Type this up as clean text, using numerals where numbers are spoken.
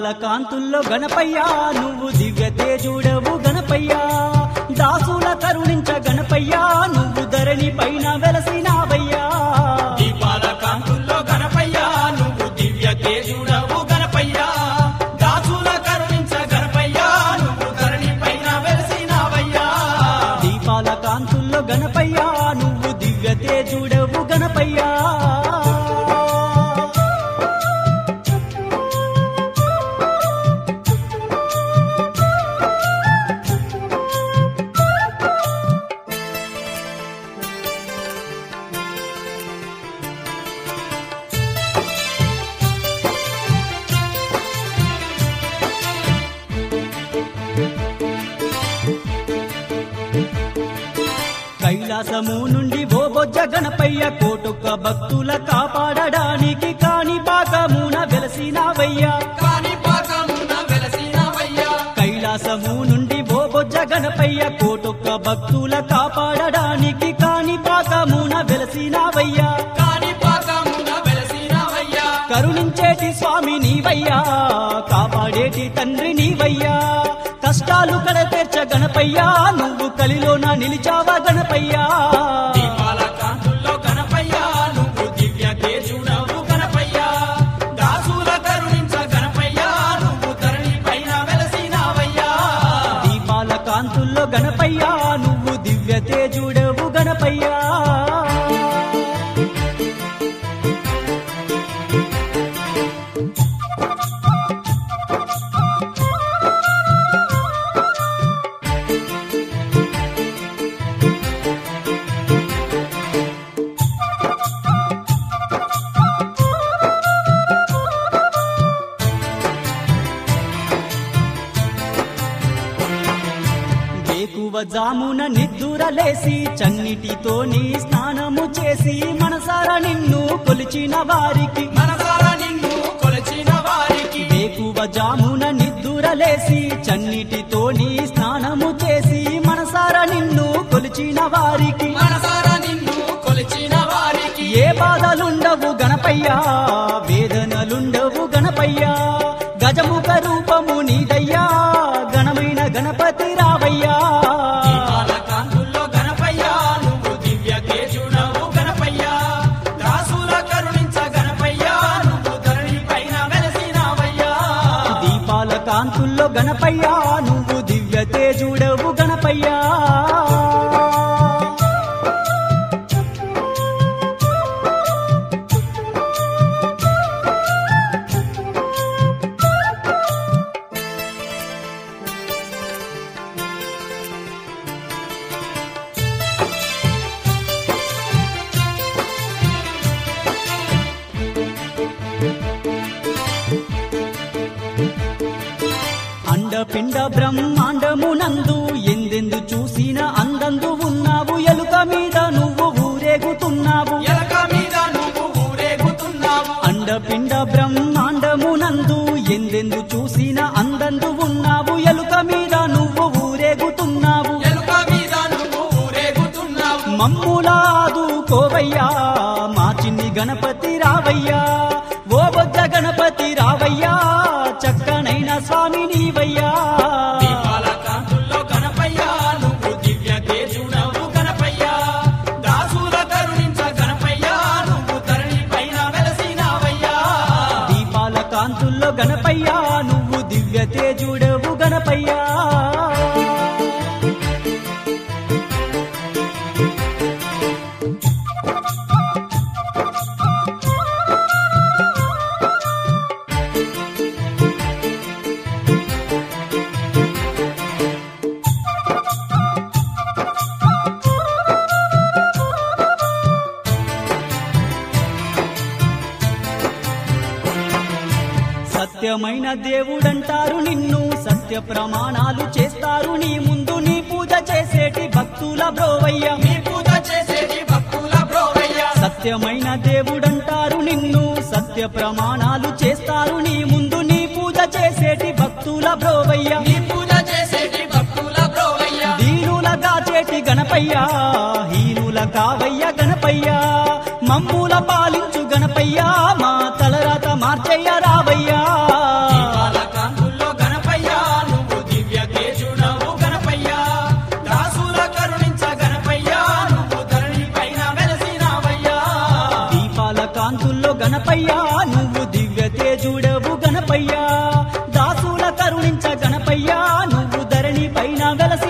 దీపాల కాంతుల్లో గణపయ్య నువ్వు దివ్య తేజుడవు గణపయ్య దాసుల కరుణించ గణపయ్య నువ్వు ధరణి పైన వెలసినావయ్యా దీపాల కాంతుల్లో గణపయ్య నువ్వు దివ్య తేజుడవు గణపయ్య దాసుల కరుణించ గణపయ్య నువ్వు ధరణి పైన వెలసినావయ్యా దీపాల కాంతుల్లో గణపయ్య నువ్వు దివ్య తేజుడవు గణపయ్య కైలాసము నుండి ఓ బొజ్జ గణపయ్య కోటొక్క భక్తుల కాపాడడానికి కాణిపాకమున వెలసినావయ్యా కాణిపాకమున వెలసినావయ్యా కైలాసము నుండి ఓ బొజ్జ గణపయ్య కోటొక్క భక్తుల కాపాడడానికి కాణిపాకమున వెలసినావయ్యా కాణిపాకమున వెలసినావయ్యా కరుణించేటి స్వామి నీవయ్యా కాపాడేటి తండ్రి నీవయ్యా కష్టాలు కడతీర్చ గణపయ్యా నువ్వు కలిలోన నిలిచావా గణపయ్యా దీపాల కాంతుల్లో గణపయ్య నువ్వు దివ్య తేజుడవు గణపయ్య దాసుల కరుణించ గణపయ్య నువ్వు ధరణి పైన వెలసినావయ్యా దీపాల కాంతుల్లో గణపయ్యా నువ్వు దివ్య తేజుడవు గణపయ్యా జామున నిద్దురలేసి చన్నిటితోని స్నానము చేసి మనసారా నిన్ను కొలిచిన వారికి మనసారా నిన్ను కొలిచిన వారికి వేకువ జామున నిద్దురలేసి చన్నిటితోని స్నానము చేసి మనసారా నిన్ను కొలిచిన వారికి మనసారా నిన్ను కొలిచిన వారికి ఏ బాధలుండవు గణపయ్యా వేదనలుండవు గణపయ్యా గజముఖ రూపము నీదయ్యా గణమైన గణపతి రావయ్యా దీపాల కాంతుల్లో గణపయ్య నువ్వు దివ్య తేజుడవు గణపయ్య దాసుల కరుణించ గణపయ్య నువ్వు ధరణి పైన వెలసినావయ్యా దీపాల కాంతుల్లో గణపయ్యా నువ్వు దివ్య తేజుడవు గణపయ్యా అండపిండ బ్రహ్మాండమునందు ఎందెందు చూసిన అందందు ఉన్నావు ఎలుక మీద నువ్వు ఊరేగుతున్నావు ఎలక మీద నువ్వు ఊరేగుతున్నావు అండపిండ బ్రహ్మాండమునందు ఎందెందు చూసిన అందందు ఉన్నావు ఎలుక మీద నువ్వు ఊరేగుతున్నావు ఎలుక మీద నువ్వు ఊరేగుతున్నావు మమ్ములాదు కోవయ్యా మా చిన్ని గణపతి రావయ్యా ఓ బొజ్జ గణపతి రావయ్యా చక్కనైన స్వామి నీవయ్యా దీపాల కాంతుల్లో గణపయ్య నువ్వు దివ్య తేజుడవు గణపయ్య దాసుల కరుణించ గణపయ్య నువ్వు ధరణి పైన వెలసినావయ్యా దీపాల కాంతుల్లో గణపయ్యా నువ్వు దివ్య తేజుడవు గణపయ్యా సత్యమైన దేవుడంటారు నిన్ను సత్య ప్రమాణాలు చేస్తారు నీ ముందు నీ పూజ చేసేటి భక్తుల బ్రోవయ్య నీ పూజ చేసేటి భక్తుల బ్రోవయ్య సత్యమైన దేవుడంటారు నిన్ను సత్య ప్రమాణాలు చేస్తారు నీ ముందు నీ పూజ చేసేటి భక్తుల బ్రోవయ్య నీ పూజ చేసేటి భక్తుల బ్రోవయ్య దీనులగా చేటి గణపయ్య హీనుల కావయ్య గణపయ్య మమ్ముల పాలించు గణపయ్య మా తలరాత మార్చయ్య రావయ్యా దీపాల వెలసిన